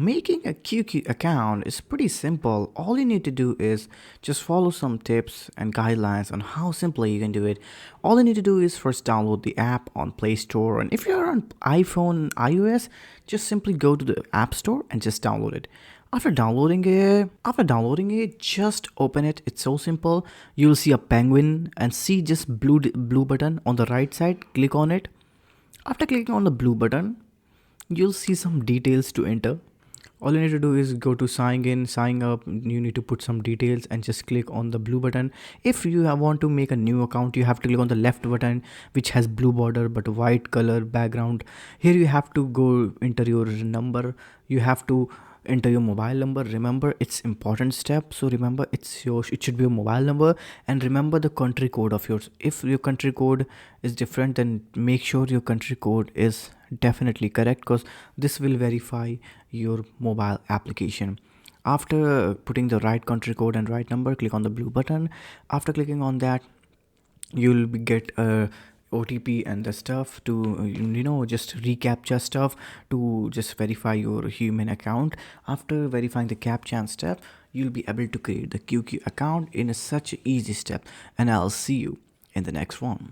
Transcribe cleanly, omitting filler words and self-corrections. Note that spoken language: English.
Making a QQ account is pretty simple. All you need to do is just follow some tips and guidelines on how simply you can do it. All you need to do is first download the app on Play Store, and if you're on iPhone, iOS, just simply go to the App Store and just download it. After downloading it, just open it. It's so simple. You'll see a penguin and see just blue button on the right side. Click on it. After clicking on the blue button, you'll see some details to enter. All you need to do is go to sign in, sign up. You need to put some details and just click on the blue button. If you want to make a new account, you have to click on the left button, which has blue border but white color background. Here you have to go enter your number. You have to enter your mobile number. Remember, it's important step, so remember it should be your mobile number. And remember the country code of yours. If your country code is different, then make sure your country code is definitely correct, because this will verify your mobile application. After putting the right country code and right number, click on the blue button. After clicking on that, you'll get a OTP and the stuff to just recaptcha stuff to just verify your human account. After verifying the captcha and stuff, you'll be able to create the QQ account in such easy step. And I'll see you in the next one.